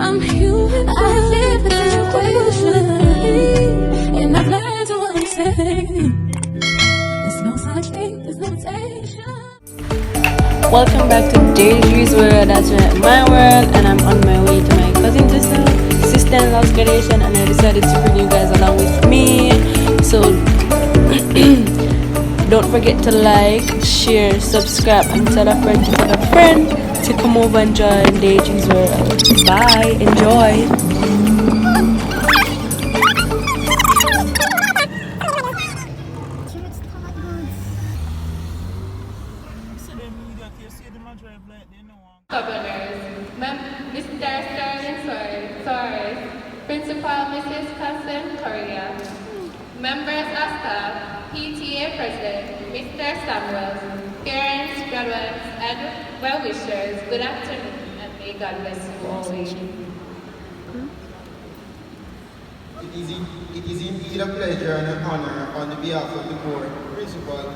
I'm human. I live the situation, and I've learned to understand. There's no such thing as limitation. Welcome back to Deirdre's World. That's my world, and I'm on my way to my cousin's sister-in-law's graduation, and I decided to bring you guys along with me. So don't forget to like, share, subscribe, and tell a friend to tell a friend to come over and join Deirdre's World. Bye. Enjoy. Governors, Mr. Sterling Torres, Principal Mrs. Cousin Correa, members of staff, PTA President, Mr. Samuels, parents, graduates, and well-wishers, good afternoon, and may God bless you always. It is indeed a pleasure and an honor on the behalf of the board, principal,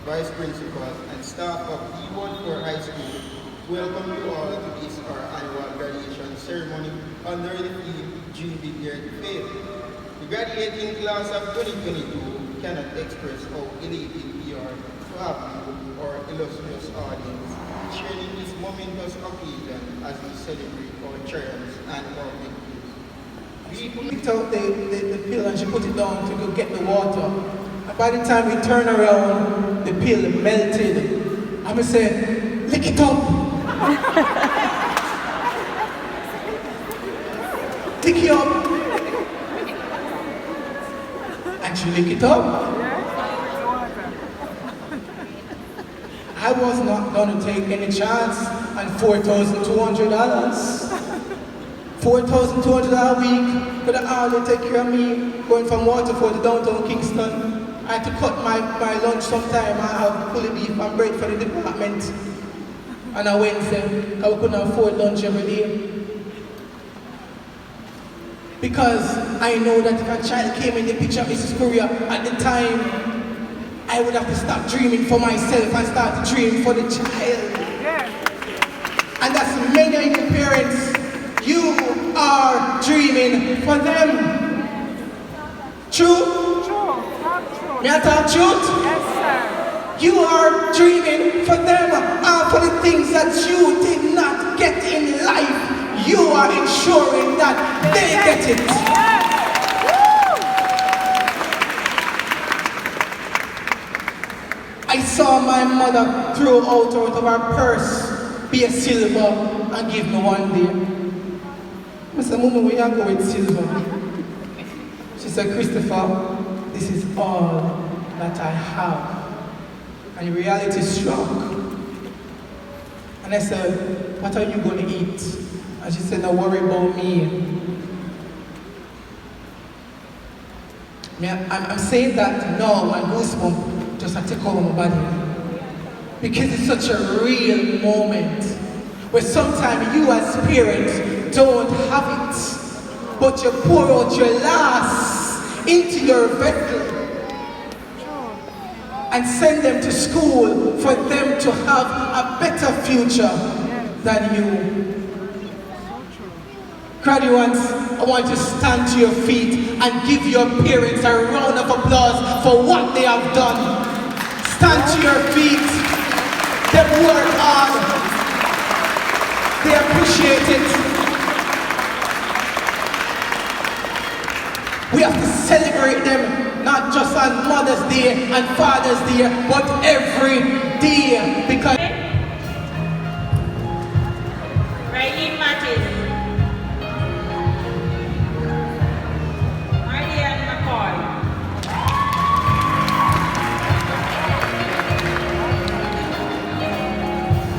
vice principal, and staff of E14 High School to welcome you all to this our annual graduation ceremony under the theme Dream Big Dare to Fail. The graduating class of 2022 cannot express how elated we are to have you, our illustrious audience, sharing this momentous occasion as we celebrate our triumphs and our victories. She picked out the pill and she put it down to go get the water. And by the time we turn around, the pill melted. I'm going to say, lick it up. Lick it up. And she lick it up. I was not going to take any chance on $4,200. $4,200 a week could have hardly take care of me going from Waterford to downtown Kingston. I had to cut my lunch sometime. I have pulley beef and bread for the department on a Wednesday because we couldn't afford lunch every day. Because I know that if a child came in the picture of Mrs. Correa at the time, I would have to stop dreaming for myself and start to dream for the child. And that's many of you parents. You are dreaming for them. True? True. May I talk truth? Yes, sir. You are dreaming for them, for the things that you did not get in life. You are ensuring that they get it. I saw my mother throw out of her purse be a silver and give me one day. I said, Mama, where you go with silver? She said, Christopher, this is all that I have. And reality struck. And I said, what are you going to eat? And she said, don't worry about me. I'm saying that now, and goosebumps just take over my body. Because it's such a real moment where sometimes you as parents don't have it, but you pour out your last into your vessel and send them to school for them to have a better future than you. Graduates, I want you to stand to your feet and give your parents a round of applause for what they have done. Stand to your feet. They've worked hard. They appreciate it. We have to celebrate them, not just on Mother's Day and Father's Day, but every day, because Raheem Mattis. Marianne McCoy.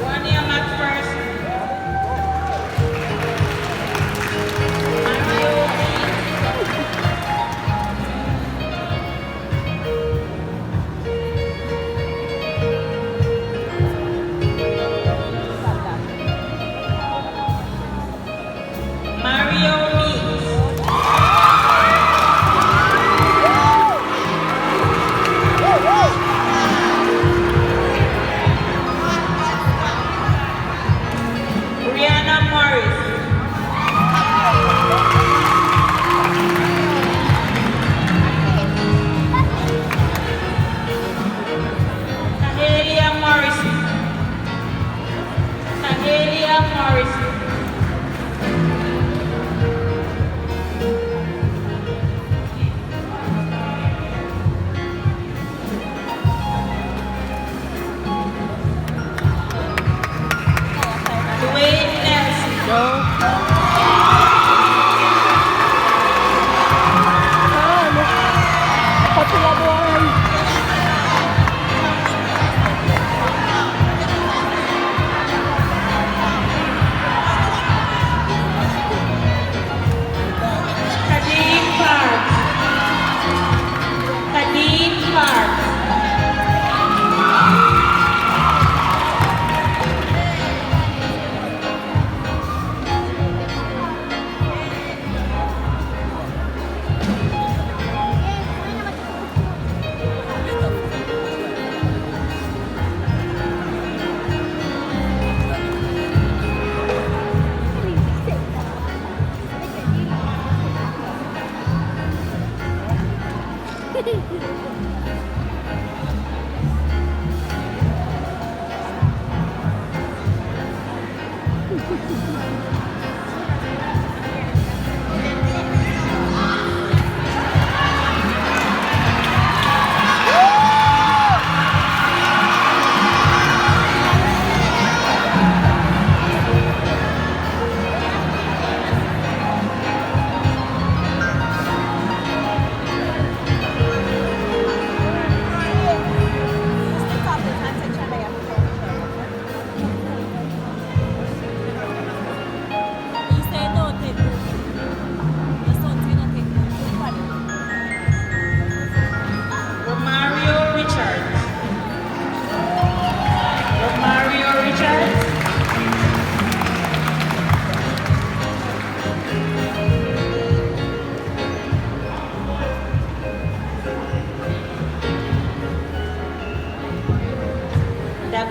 Wania McPherson.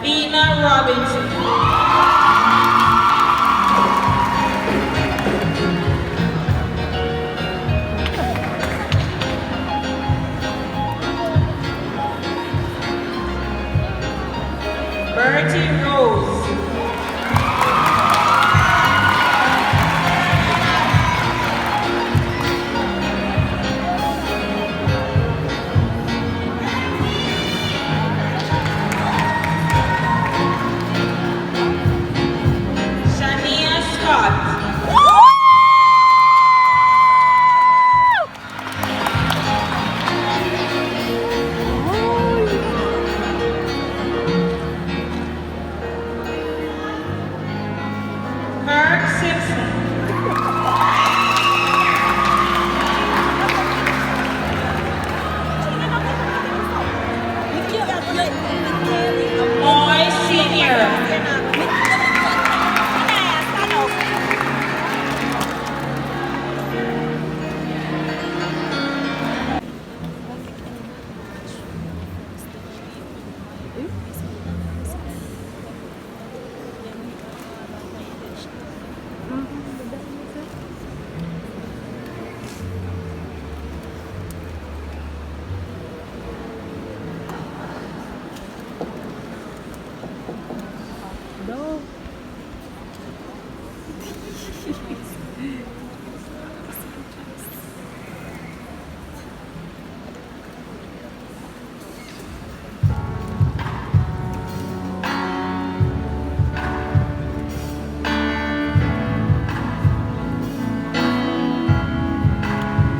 Davina Robinson. Bertie Rose. Shania Scott. Kirk Simpson. Moy Senior.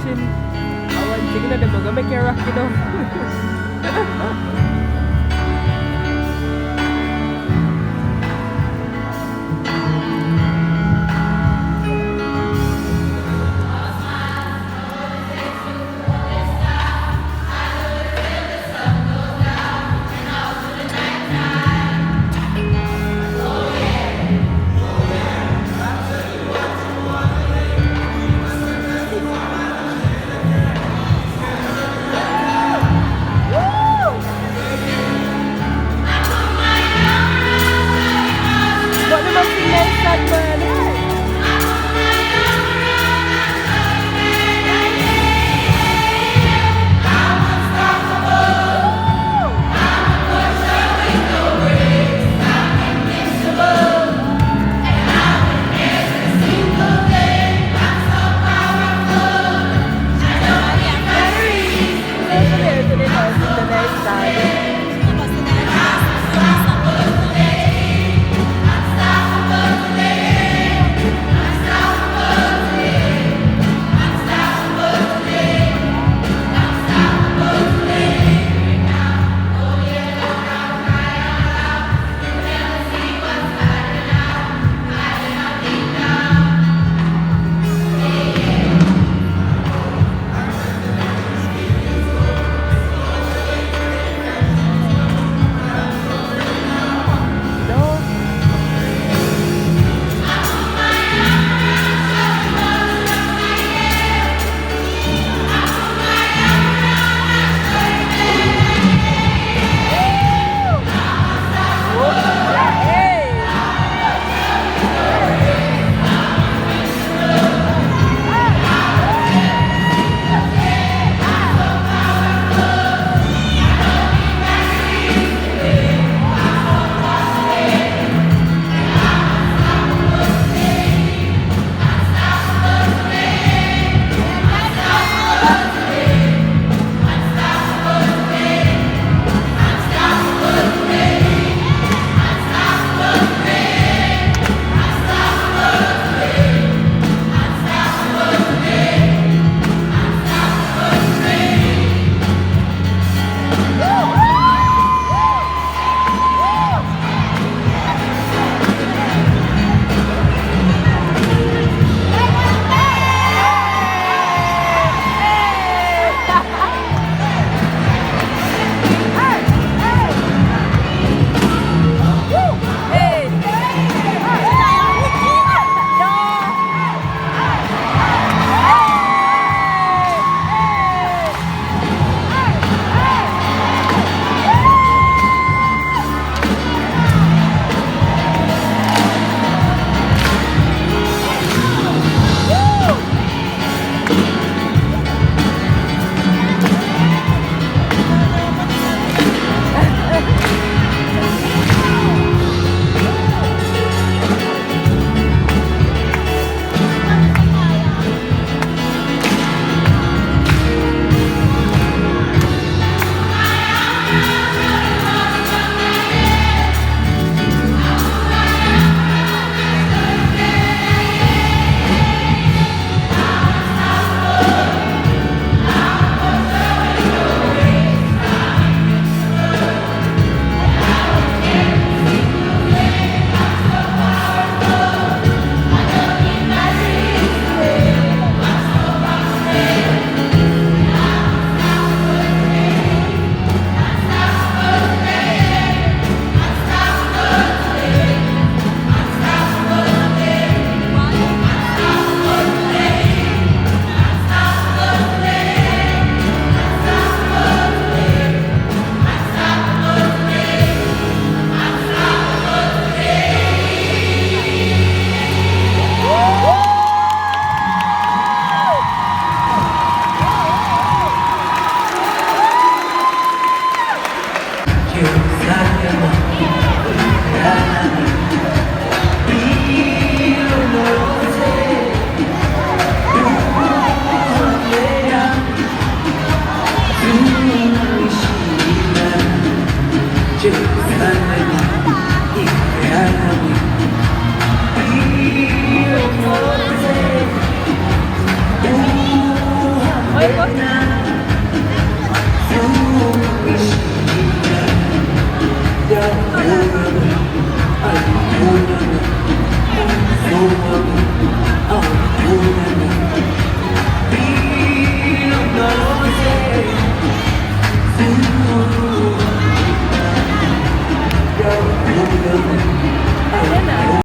Chin. Awan, sige na, diba? Gamay kaya rock, you know.